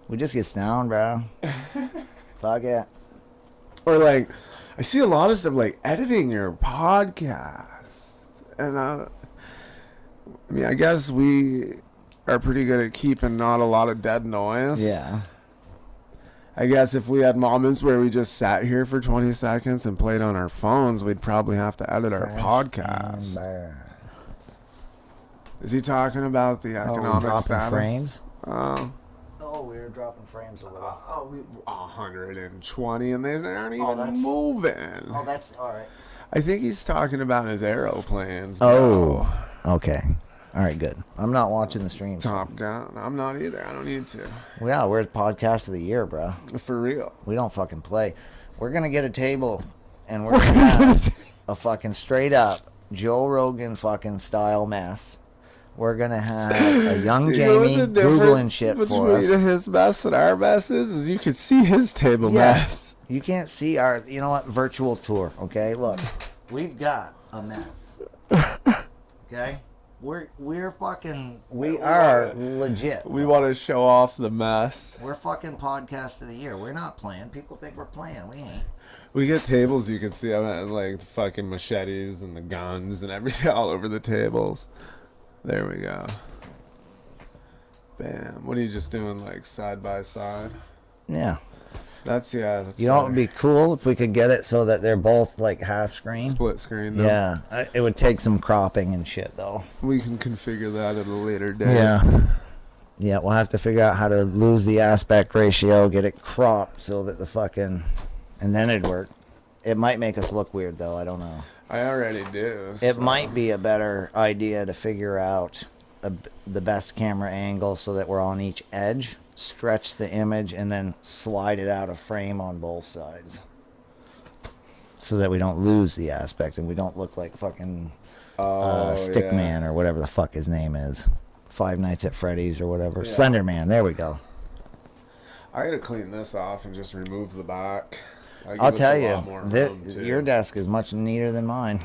We just get stoned, bro. Fuck it. Or like, I see a lot of stuff like editing your podcast, and I mean, I guess we are pretty good at keeping not a lot of dead noise. Yeah. I guess if we had moments where we just sat here for 20 seconds and played on our phones, we'd probably have to edit our podcast. Is he talking about the economic dropping status? frames? Oh, we were dropping frames a little. 120, and they aren't even moving. Oh, that's all right. I think he's talking about his aeroplanes. Oh, okay. All right, good. I'm not watching the stream. Top Gun. I'm not either. I don't need to. Yeah, we're the podcast of the year, bro. For real. We don't fucking play. We're going to get a table, and we're going to have a fucking straight up Joe Rogan fucking style mess. We're going to have a young Jamie Googling shit for us. Between his mess and our mess is you can see his table mess. You can't see our, you know what, virtual tour, okay? Look, we've got a mess. Okay? We are legit. We want to show off the mess. We're fucking podcast of the year. We're not playing. People think we're playing. We ain't. We get tables you can see them like the fucking machetes and the guns and everything all over the tables. There we go. Bam. What are you just doing, like side by side? Yeah. That's you know, it would be cool if we could get it so that they're both like half screen. Split screen, though. Yeah. It would take some cropping and shit, though. We can configure that at a later date. Yeah. Yeah, we'll have to figure out how to lose the aspect ratio, get it cropped so that the fucking... And then it'd work. It might make us look weird, though. I don't know. I already do. It might be a better idea to figure out the best camera angle so that we're on each edge, stretch the image, and then slide it out of frame on both sides. So that we don't lose the aspect and we don't look like fucking Stickman or whatever the fuck his name is. Five Nights at Freddy's or whatever. Yeah. Slender Man, there we go. I gotta clean this off and just remove the back. I'll tell you, your desk is much neater than mine.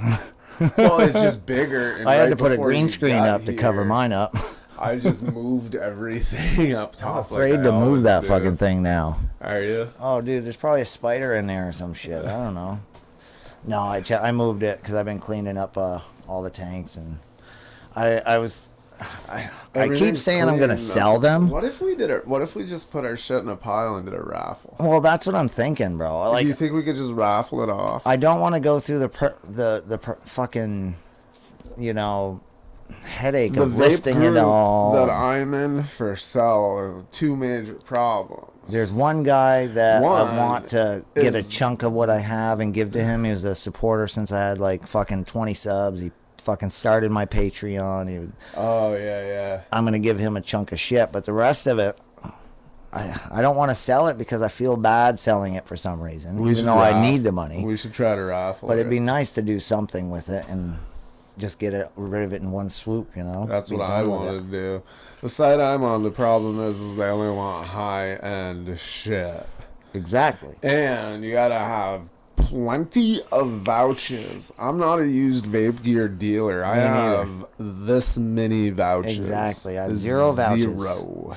Well, it's just bigger. And I had to put a green screen up to cover mine up. I just moved everything up top. I'm afraid to move that fucking thing now. Are you? Oh, dude, there's probably a spider in there or some shit. I don't know. No, I moved it because I've been cleaning up all the tanks, and I keep saying I'm gonna sell them. What if we did it? What if we just put our shit in a pile and did a raffle? Well, that's what I'm thinking, bro. Like, do you think we could just raffle it off? I don't want to go through the fucking, you know, headache of listing it all. That I'm in for sell are two major problems. There's one guy that I want to get a chunk of what I have and give to him. He was a supporter since I had like fucking 20 subs. He fucking started my Patreon. I'm gonna give him a chunk of shit, but the rest of it, I don't want to sell it because I feel bad selling it for some reason, even though I need the money. We should try to raffle but it'd be nice to do something with it and just get rid of it in one swoop, you know. That's what I want to do. The site I'm on, the problem is they only want high-end shit. Exactly. And you gotta have plenty of vouchers. I'm not a used vape gear dealer. I have this many vouchers. Exactly. I have zero vouchers.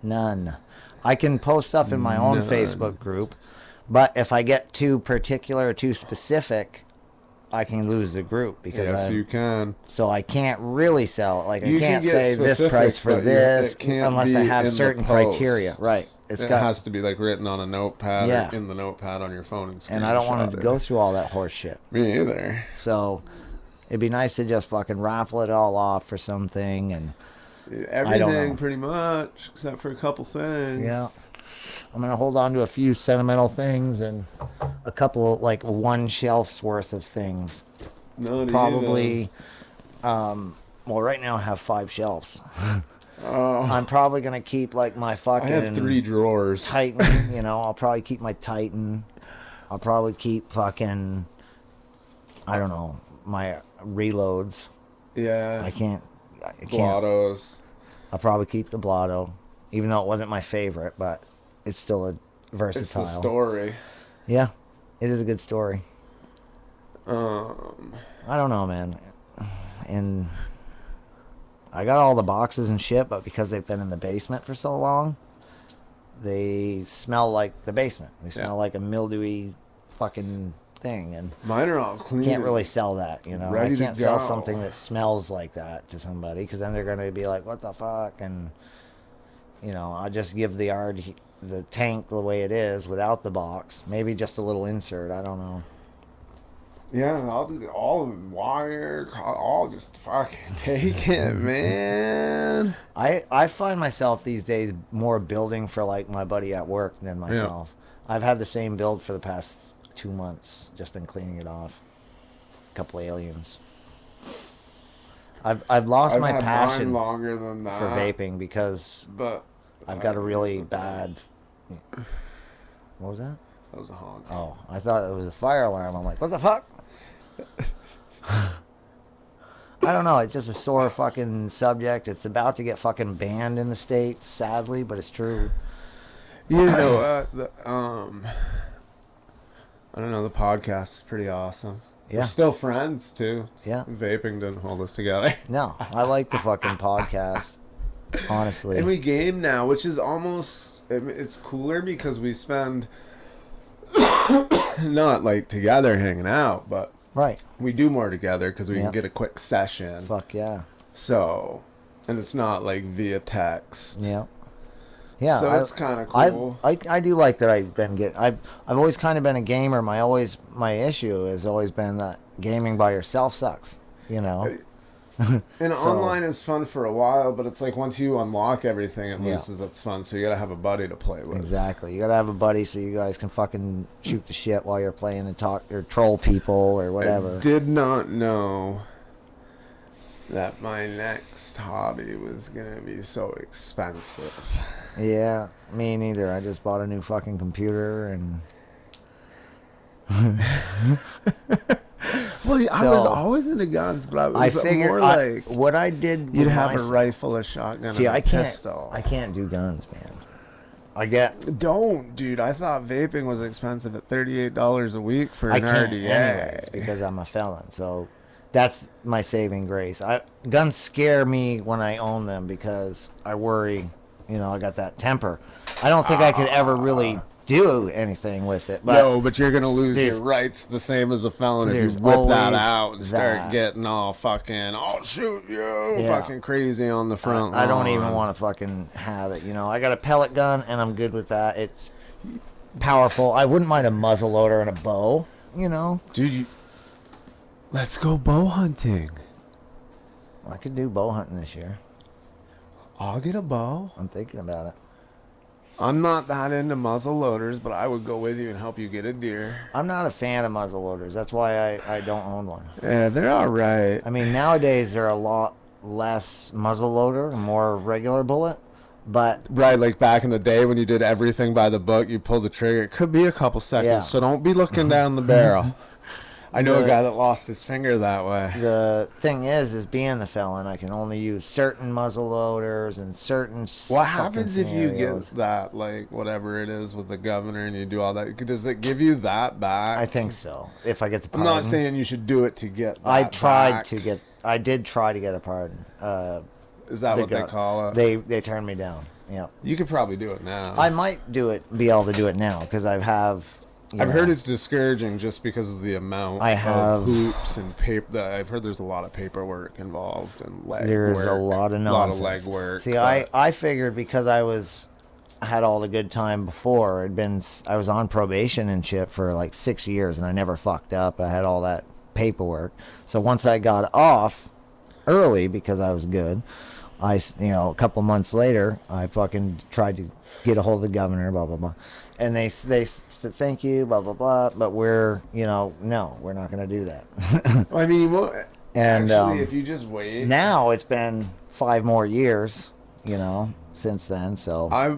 None. I can post stuff in my own Facebook group, but if I get too particular or too specific, I can lose the group because you can. So I can't really sell it. Like I can't say this price for this unless I have certain criteria. Right. It has to be like written on a notepad or in the notepad on your phone. And I don't want to go through all that horse shit. Me either. So it'd be nice to just fucking raffle it all off for something and everything pretty much except for a couple things. Yeah. I'm going to hold on to a few sentimental things and a couple like one shelf's worth of things. Probably well, right now I have 5 shelves. I'm probably going to keep like my fucking... I have 3 drawers. Titan, you know, I'll probably keep my Titan. I'll probably keep fucking, I don't know, my reloads. Yeah. I can't. Blottos. I'll probably keep the Blotto, even though it wasn't my favorite, but it's still a versatile. It's the story. Yeah, it is a good story. I don't know, man. And I got all the boxes and shit, but because they've been in the basement for so long, they smell like the basement. They smell like a mildewy fucking thing, and mine are all clean. Can't really sell that, you know. Ready I can't to sell go. something that smells like that to somebody, because then they're going to be like, "What the fuck?" And you know, I'll just give the tank the way it is without the box. Maybe just a little insert. I don't know. Yeah, I'll do all the wire. I'll just fucking take it, man. I find myself these days more building for like my buddy at work than myself. Yeah. I've had the same build for the past 2 months. Just been cleaning it off. A couple aliens. I've lost my passion longer than that for vaping because I've got a really bad. What was that? That was a honk. Oh, I thought it was a fire alarm. I'm like, what the fuck? I don't know. It's just a sore fucking subject. It's about to get fucking banned in the States, sadly, but it's true. You know, I don't know. The podcast is pretty awesome. Yeah. We're still friends, too. Yeah. Vaping didn't hold us together. No, I like the fucking podcast, honestly. And we game now, which is almost... It's cooler because we spend... not, like, together hanging out, but... Right. We do more together because we can get a quick session. Fuck yeah. So... And it's not, like, via text. Yeah. Yeah, so it's kind of cool. I do like that I've always kind of been a gamer. My issue has always been that gaming by yourself sucks, you know. And online is fun for a while, but it's like once you unlock everything, at least that's fun. So you gotta have a buddy to play with. Exactly, you gotta have a buddy so you guys can fucking shoot the shit while you're playing and talk or troll people or whatever. I did not know that my next hobby was gonna be so expensive. Yeah, me neither. I just bought a new fucking computer and... Well, I was always into guns, but I figured more like what I did. You'd have a rifle, a shotgun, and a pistol. I can't do guns, man. Don't, dude. I thought vaping was expensive at $38 a week for an RDA. Anyways, because I'm a felon, so that's my saving grace. Guns scare me when I own them because I worry. You know, I got that temper. I don't think I could ever really do anything with it. But no, but you're going to lose your rights the same as a felon if you whip that out and start getting all fucking, I'll shoot you, fucking crazy on the front I don't even want to fucking have it. You know, I got a pellet gun and I'm good with that. It's powerful. I wouldn't mind a muzzle loader and a bow, you know. Dude, let's go bow hunting. I could do bow hunting this year. I'll get a bow. I'm thinking about it. I'm not that into muzzle loaders, but I would go with you and help you get a deer. I'm not a fan of muzzle loaders. That's why I don't own one. Yeah, they're all right. I mean, nowadays they're a lot less muzzle loader, more regular bullet. But right, like back in the day when you did everything by the book, you pulled the trigger. It could be a couple seconds, so don't be looking down the barrel. I know a guy that lost his finger that way. The thing is being the felon, I can only use certain muzzle loaders and certain. What happens if you get that, like whatever it is with the governor, and you do all that? Does it give you that back? I think so. If I get the pardon. I'm not saying you should do it to get. That I tried back. I did try to get a pardon. Is that what they call it? They turned me down. Yeah. You could probably do it now. I might be able to do it now because I've heard it's discouraging just because of the amount of hoops and paper. I've heard there's a lot of paperwork involved and leg There's work. a lot of nonsense. A lot of leg work. See, I figured because I had all the good time before. I was on probation and shit for like 6 years, and I never fucked up. I had all that paperwork. So once I got off early because I was good, a couple months later, I fucking tried to get a hold of the governor, blah blah blah, and they said thank you, blah blah blah, but we're no, we're not going to do that. I mean, and actually, if you just wait, now it's been 5 more years, since then. So I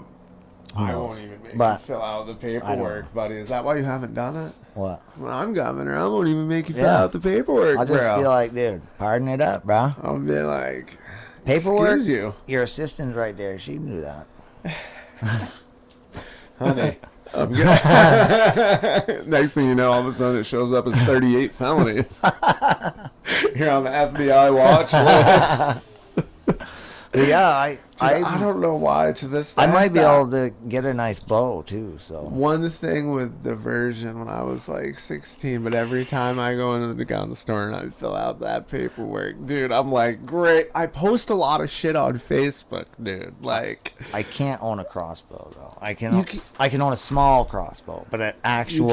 won't even make you fill out the paperwork, buddy. Is that why you haven't done it? What? When I'm governor, I won't even make you fill out the paperwork. I'll just be like, dude, pardon it up, bro. I'll be like, paperwork. Excuse you. Your assistant's right there. She can do that. Honey, I'm good. Next thing you know, all of a sudden it shows up as 38 felonies. You're on the FBI watch list. Yeah, I don't know why to this day. I might be able to get a nice bow too. So one thing with diversion when I was like 16, but every time I go into the gun store and I fill out that paperwork, dude, I'm like, great. I post a lot of shit on Facebook, dude. Like, I can't own a crossbow though. I can own a small crossbow, but an actual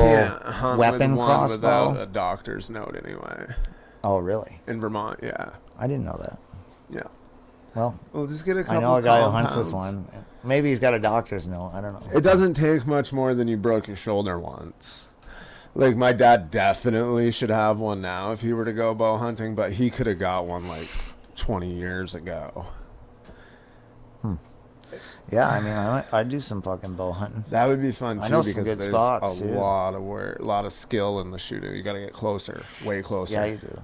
weapon crossbow without a doctor's note anyway. Oh, really? In Vermont, yeah. I didn't know that. Yeah. Well, we'll just get a couple. I know a guy who hunts with one. Maybe he's got a doctor's note. I don't know. It doesn't take much more than you broke your shoulder once. Like, my dad definitely should have one now if he were to go bow hunting, but he could have got one like 20 years ago. Yeah, I mean, I'd do some fucking bow hunting. That would be fun too, I know some because good there's spots, a too. lot of work, a lot of skill in the shooting. You got to get closer, way closer. Yeah, you do.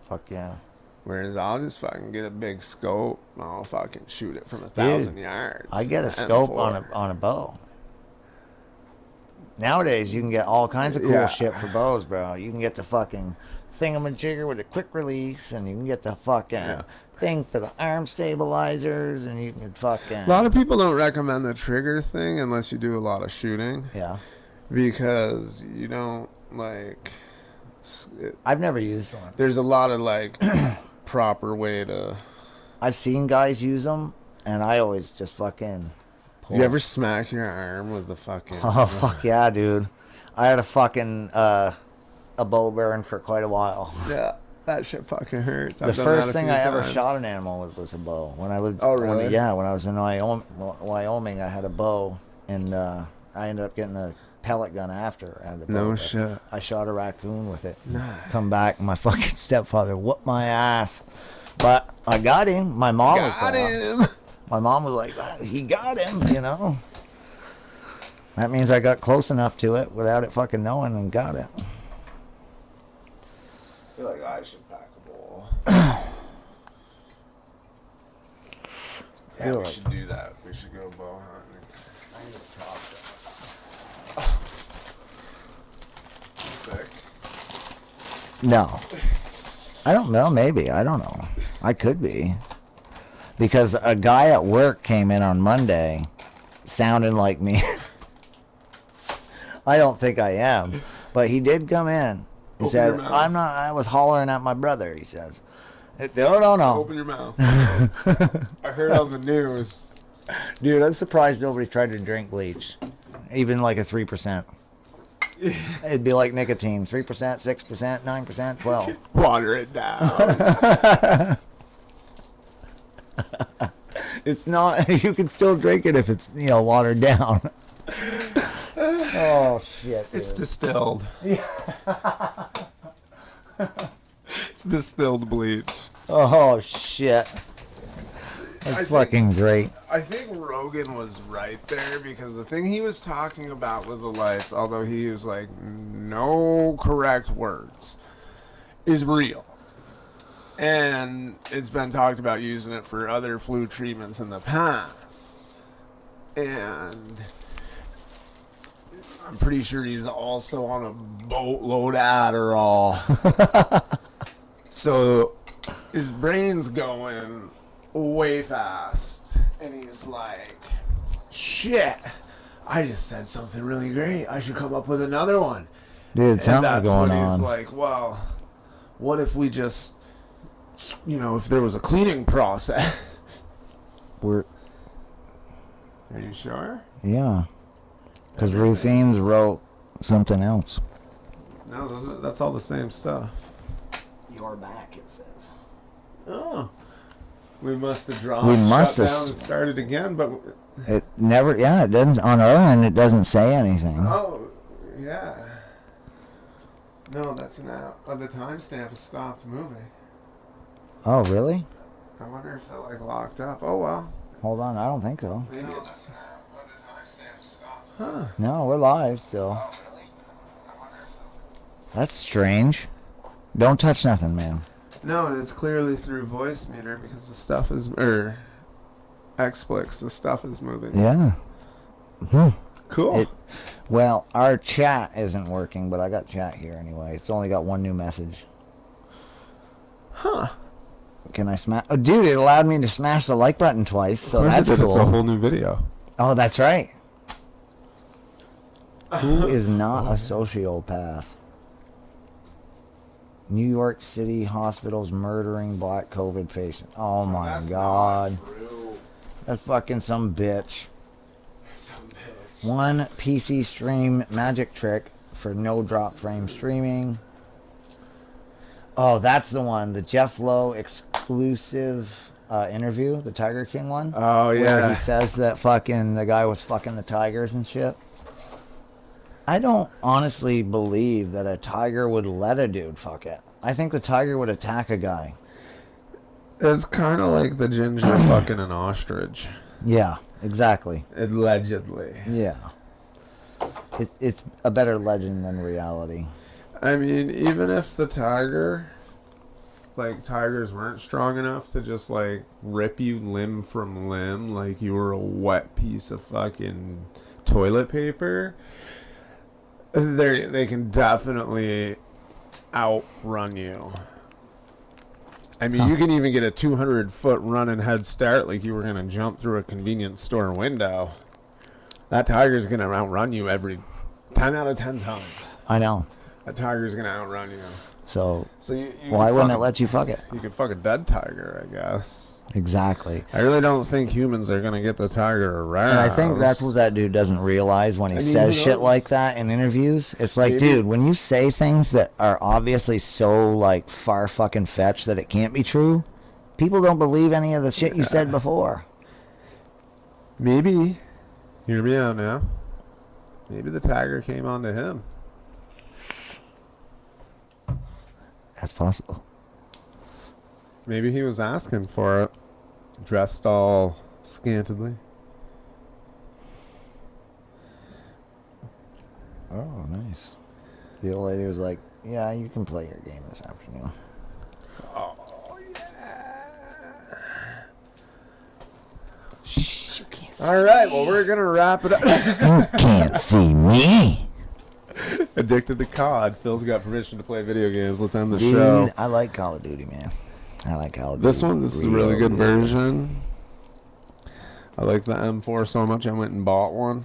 Fuck yeah. Whereas I'll just fucking get a big scope and I'll fucking shoot it from 1,000 yards. I get a scope on a bow. Nowadays, you can get all kinds of cool shit for bows, bro. You can get the fucking thingamajigger with a quick release, and you can get the fucking thing for the arm stabilizers, and you can fucking... A lot of people don't recommend the trigger thing unless you do a lot of shooting. Yeah. Because you don't, like... I've never used one. There's a lot of, like, proper way to... I've seen guys use them, and I always just fucking... You ever smack your arm with the fucking... Oh, fuck yeah, dude. I had a fucking... a bow burn for quite a while. Yeah, that shit fucking hurts. The first thing I ever shot an animal with was a bow. When I lived... Oh, really? When I was in Wyoming, I had a bow, and I ended up getting a pellet gun after I had the bow. No shit. I shot a raccoon with it. Nice. Come back, and my fucking stepfather whooped my ass. But I got him. My mom My mom was like, he got him, you know. That means I got close enough to it without it fucking knowing and got it. I feel like I should pack a bowl. We should do that. We should go bow hunting. I need to talk to you sick? No. I don't know, maybe. I don't know. I could be. Because a guy at work came in on Monday sounding like me. I don't think I am. But he did come in. He said, I was hollering at my brother, he says. No. Open your mouth. I heard on the news. Dude, I'm surprised nobody tried to drink bleach. Even like a 3%. It'd be like nicotine. 3%, 6%, 9%, 12%. Water it down. It's not, you can still drink it if it's, watered down. Oh, shit. Dude. It's distilled. Yeah. It's distilled bleach. Oh, shit. That's fucking great. I think Rogan was right there because the thing he was talking about with the lights, although he used like no correct words, is real. And it's been talked about using it for other flu treatments in the past. And I'm pretty sure he's also on a boatload of Adderall. So his brain's going way fast. And he's like, shit, I just said something really great. I should come up with another one. Dude, something's going on. He's like, well, what if we just... if there was a cleaning process. Are you sure? Yeah. Because Rufines wrote something else. No, that's all the same stuff. You're back, it says. Oh. We must have drawn shut down and started again, but... It never, it doesn't, on our end, it doesn't say anything. Oh, yeah. No, that's an out. But the timestamp has stopped moving. Oh, really? I wonder if it locked up. Oh well. Hold on, I don't think so. Maybe it's... Huh. No, we're live still. Oh, really? That's strange. Don't touch nothing, man. No, it's clearly through voice meter because the stuff is... Xplix, the stuff is moving. Yeah. Cool. Well, our chat isn't working, but I got chat here anyway. It's only got one new message. Huh. Can I smash? Oh, dude, it allowed me to smash the like button twice, so that's cool. It's a whole new video. Oh, that's right. Who is not a sociopath? New York City hospitals murdering black COVID patients. Oh my God. That's fucking some bitch. One PC stream magic trick for no drop frame streaming. Oh, that's the one. The Jeff Lowe exclusive interview, the Tiger King one. Oh, yeah. Where he says that fucking the guy was fucking the tigers and shit. I don't honestly believe that a tiger would let a dude fuck it. I think the tiger would attack a guy. It's kind of like the ginger fucking an ostrich. Yeah, exactly. Allegedly. Yeah. It's a better legend than reality. I mean, even if the tiger, like, tigers weren't strong enough to just, like, rip you limb from limb like you were a wet piece of fucking toilet paper, they can definitely outrun you. I mean, you can even get a 200-foot running head start like you were going to jump through a convenience store window. That tiger's going to outrun you every 10 out of 10 times. I know. That tiger's going to outrun you. So you why wouldn't it let you fuck it? You could fuck a dead tiger, I guess. Exactly. I really don't think humans are going to get the tiger around. And I think that's what that dude doesn't realize when he says shit like that in interviews. It's like, dude, when you say things that are obviously so, like, far fucking fetched that it can't be true, people don't believe any of the shit you said before. Maybe. Hear me out now. Maybe the tiger came onto him. That's possible. Maybe he was asking for it. Dressed all scantily. Oh, nice. The old lady was like, yeah, you can play your game this afternoon. Oh, yeah. Shh, you can't see all right, well, we're going to wrap it up. You can't see me. Addicted to COD. Phil's got permission to play video games. Let's end the Dude, show. I like Call of Duty, man. I like Call of Duty. This is a really good version. I like the M4 so much I went and bought one.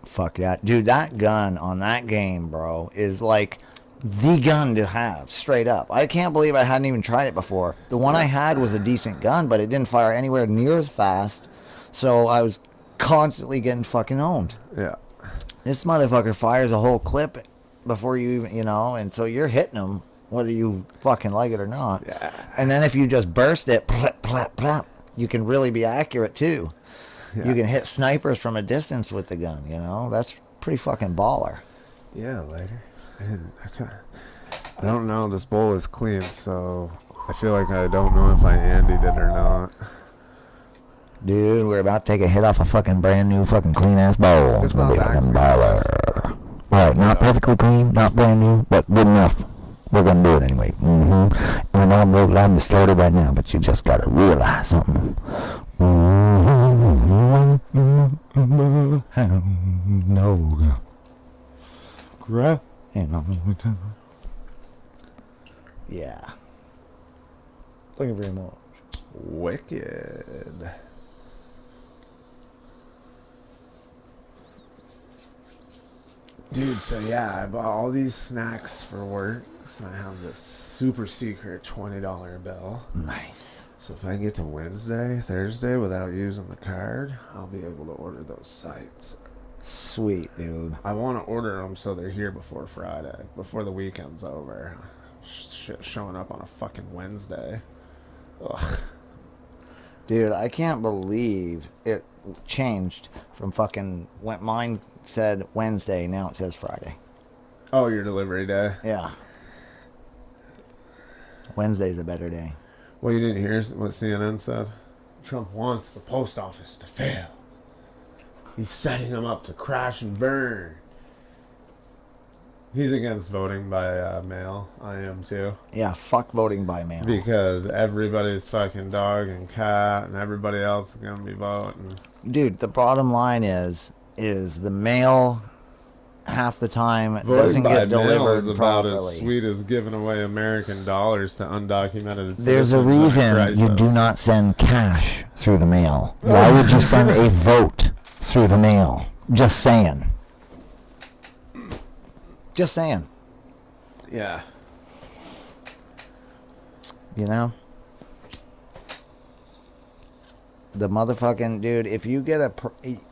Fuck that. Dude, that gun on that game, bro, is like the gun to have, straight up. I can't believe I hadn't even tried it before. The one I had was a decent gun, but it didn't fire anywhere near as fast, so I was constantly getting fucking owned. Yeah. This motherfucker fires a whole clip before you even, and so you're hitting them whether you fucking like it or not. Yeah. And then if you just burst it, plap, plap, plap, you can really be accurate too. Yeah. You can hit snipers from a distance with the gun, That's pretty fucking baller. Yeah, later. I don't know. This bowl is clean, so I feel like I don't know if I Andy'd it or not. Dude, we're about to take a hit off a fucking brand new fucking clean ass bowl. It's not that fucking baller. Alright, not perfectly clean, not brand new, but good enough. We're gonna do it anyway. And I know I'm real loud and distorted right now, but you just gotta realize something. No. Yeah. Thank you very much. Wicked. Dude, so yeah, I bought all these snacks for work. So I have this super secret $20 bill. Nice. So if I get to Wednesday, Thursday without using the card, I'll be able to order those sites. Sweet, dude. I want to order them so they're here before Friday, before the weekend's over. Shit showing up on a fucking Wednesday. Ugh. Dude, I can't believe it changed from fucking when mine said Wednesday, now it says Friday. Oh, your delivery day? Yeah. Wednesday's a better day. Well, you didn't hear what CNN said? Trump wants the post office to fail. He's setting them up to crash and burn. He's against voting by mail. I am too. Yeah, fuck voting by mail. Because everybody's fucking dog and cat and everybody else is going to be voting. Dude, the bottom line is the mail half the time it Voting doesn't by get mail delivered is about properly. as sweet as giving away American dollars to undocumented citizens. There's a in reason crisis. you do not send cash through the mail. Why would you send a vote through the mail? Just saying. Just saying. Yeah. You know? The motherfucking dude, if you get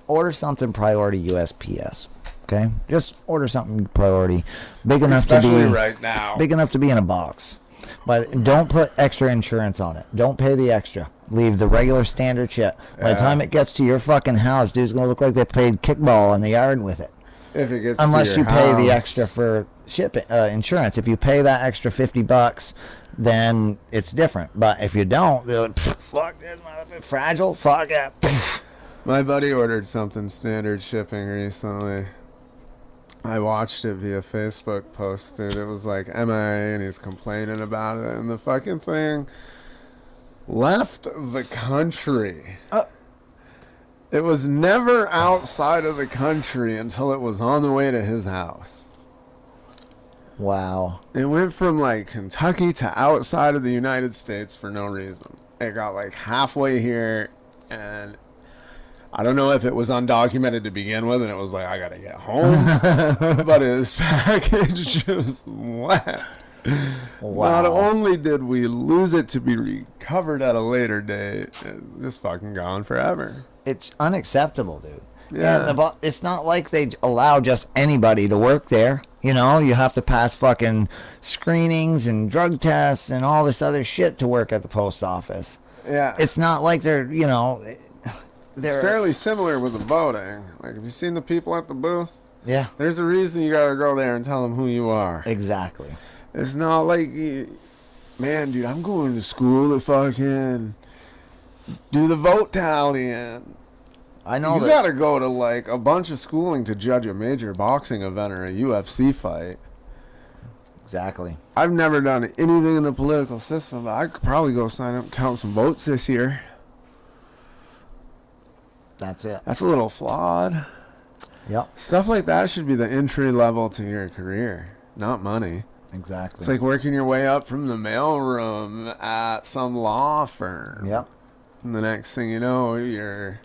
order something priority USPS, okay? Just order something priority, big enough Especially to be right now. big enough to be in a box. But don't put extra insurance on it. Don't pay the extra. Leave the regular standard shit. By the time it gets to your fucking house, dude's gonna look like they played kickball in the yard with it. If it gets Unless to you your pay house. the extra for shipping insurance. If you pay that extra $50, then it's different. But if you don't, they're like, fuck this, motherfucker, fragile, fuck it. My buddy ordered something standard shipping recently. I watched it via Facebook post, dude. It was like MIA, and he's complaining about it, and the fucking thing left the country. It was never outside of the country until it was on the way to his house. Wow. It went from like Kentucky to outside of the United States for no reason. It got like halfway here, and I don't know if it was undocumented to begin with, and it was like, I gotta get home. But his package just left. Wow. Not only did we lose it to be recovered at a later date, it's just fucking gone forever. It's unacceptable, dude. Yeah. And it's not like they allow just anybody to work there. You know, you have to pass fucking screenings and drug tests and all this other shit to work at the post office. Yeah. It's not like they're, you know, they're It's fairly similar with the voting. Like, have you seen the people at the booth? Yeah. There's a reason you gotta go there and tell them who you are. Exactly. It's not like, man, dude, I'm going to school to fucking do the vote tallying. I know You that. gotta go to like a bunch of schooling to judge a major boxing event or a UFC fight. Exactly. I've never done anything in the political system, but I could probably go sign up and count some votes this year. That's it. That's a little flawed. Yep. Stuff like that should be the entry level to your career, not money. Exactly. It's like working your way up from the mailroom at some law firm. Yep. And the next thing you know, you're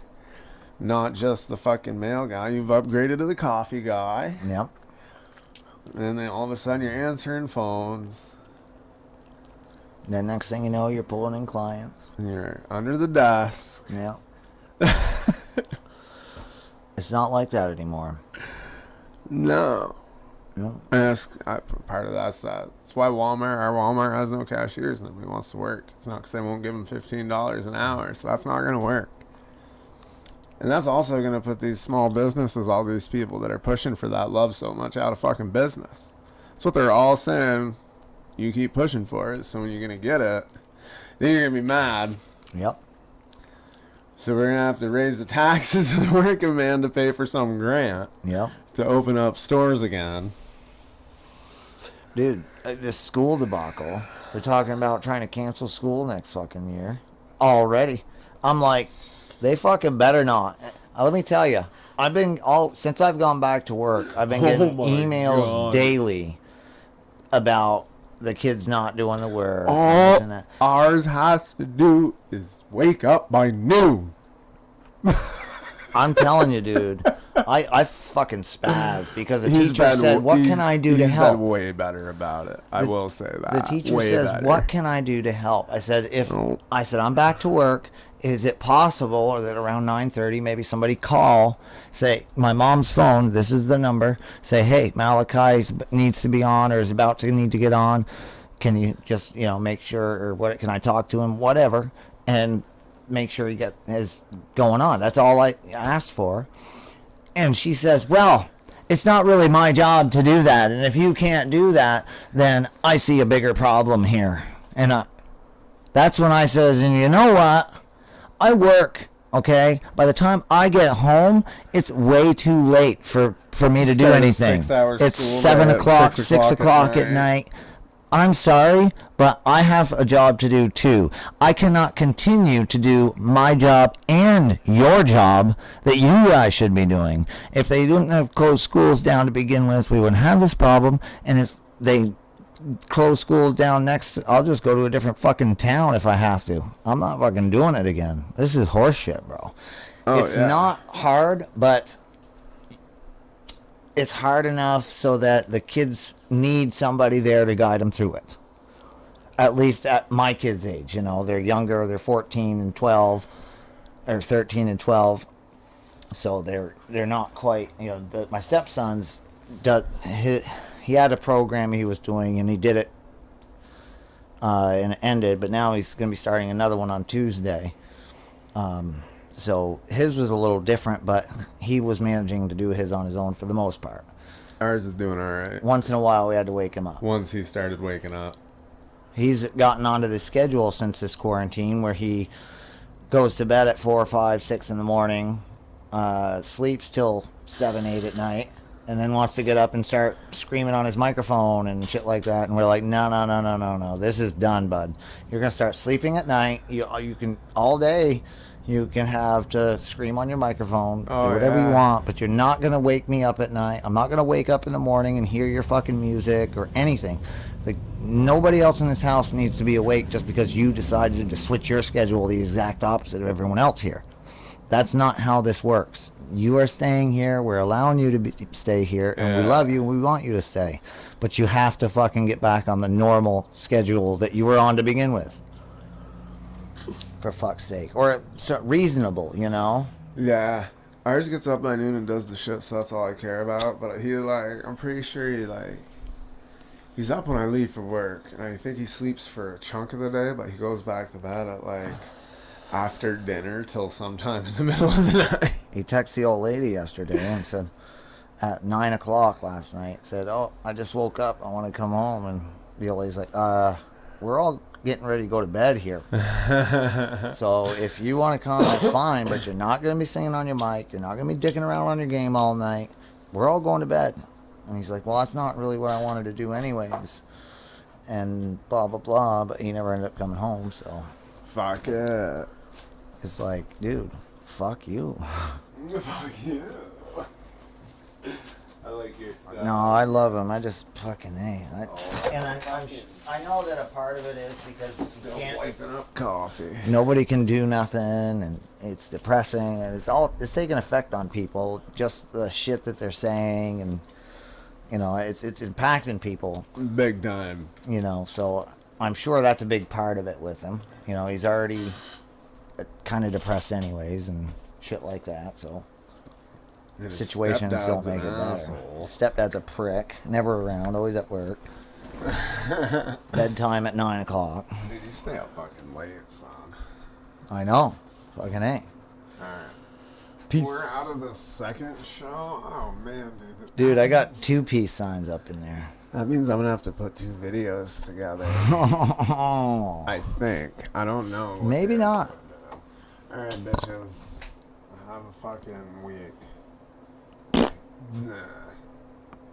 not just the fucking mail guy. You've upgraded to the coffee guy. Yep. And then all of a sudden you're answering phones. Then next thing you know, you're pulling in clients. And you're under the desk. Yep. It's not like that anymore. No. No. And part of that's that. That's why our Walmart has no cashiers. Nobody wants to work. It's not because they won't give them $15 an hour. So that's not going to work. And that's also going to put these small businesses, all these people that are pushing for that love so much, out of fucking business. That's what they're all saying. You keep pushing for it. So when you're going to get it, then you're going to be mad. Yep. So we're going to have to raise the taxes of the working man to pay for some grant Yep. to open up stores again. Dude, this school debacle, they're talking about trying to cancel school next fucking year. Already. I'm like, they fucking better not. Let me tell you, since I've gone back to work, I've been getting emails daily about the kids not doing the work. All ours has to do is wake up by noon. I'm telling you, dude. I fucking spaz because the teacher said, what can I do to help? He's been way better about it. I will say that. The teacher way says, better. what can I do to help? I said, I'm back to work. Is it possible, or that around 9:30, maybe somebody call, say, my mom's phone, this is the number, say, hey, Malachi needs to be on or is about to need to get on. Can you just, make sure, or what? Can I talk to him? Whatever. And make sure he get his going on. That's all I asked for. And she says, well, it's not really my job to do that. And if you can't do that, then I see a bigger problem here. And that's when I says, and you know what? I work, okay? By the time I get home, it's way too late for me to do anything. 6 hours it's school 7 day at o'clock, 6 6 o'clock at night. I'm sorry, but I have a job to do too. I cannot continue to do my job and your job that you guys should be doing. If they didn't have closed schools down to begin with, we wouldn't have this problem. And if they close schools down next, I'll just go to a different fucking town if I have to. I'm not fucking doing it again. This is horseshit, bro. It's not hard, but it's hard enough so that the kids need somebody there to guide them through it. At least at my kids' age, you know, they're younger, they're 14 and 12, or 13 and 12, so they're not quite, you know, my stepson's, he had a program he was doing, and he did it, and it ended, but now he's going to be starting another one on Tuesday. So his was a little different, but he was managing to do his on his own for the most part. Ours is doing all right. Once in a while, we had to wake him up. Once he started waking up. He's gotten onto the schedule since this quarantine where he goes to bed at 4, 5, 6 in the morning, sleeps till 7, 8 at night, and then wants to get up and start screaming on his microphone and shit like that. And we're like, no. This is done, bud. You're going to start sleeping at night. You can, all day, you can have to scream on your microphone, do whatever you want, but you're not going to wake me up at night. I'm not going to wake up in the morning and hear your fucking music or anything. Like, nobody else in this house needs to be awake just because you decided to switch your schedule the exact opposite of everyone else here. That's not how this works. You are staying here. We're allowing you to stay here, and we love you, and we want you to stay. But you have to fucking get back on the normal schedule that you were on to begin with. For fuck's sake. Or reasonable, you know? Yeah. Ours gets up by noon and does the shit, so that's all I care about. But I'm pretty sure he's up when I leave for work. And I think he sleeps for a chunk of the day, but he goes back to bed at after dinner till sometime in the middle of the night. He texted the old lady yesterday and said, at 9 o'clock last night, said, oh, I just woke up. I want to come home. And the old lady's like, we're all getting ready to go to bed here. So if you want to come, that's fine, but you're not going to be singing on your mic. You're not going to be dicking around on your game all night. We're all going to bed. And he's like, well, that's not really what I wanted to do anyways. And blah, blah, blah. But he never ended up coming home, so. Fuck yeah. It's like, dude, fuck you. Fuck you. I like your stuff. No, I love him. I just fucking hate. I know that a part of it is because still wiping up coffee. Nobody can do nothing, and it's depressing, and it's taking effect on people. Just the shit that they're saying, and you know, it's impacting people big time. You know, so I'm sure that's a big part of it with him. You know, he's already kind of depressed anyways, and shit like that. So. Situations don't make it better. Stepdad's a prick. Never around. Always at work. Bedtime at 9 o'clock. Dude, you stay up fucking late, son. I know. Fucking A. Alright. Peace. We're out of the second show? Oh, man, dude. Dude, I got 2 peace signs up in there. That means I'm going to have to put 2 videos together. I think. I don't know. Maybe not. Alright, bitches. Have a fucking week. Nah.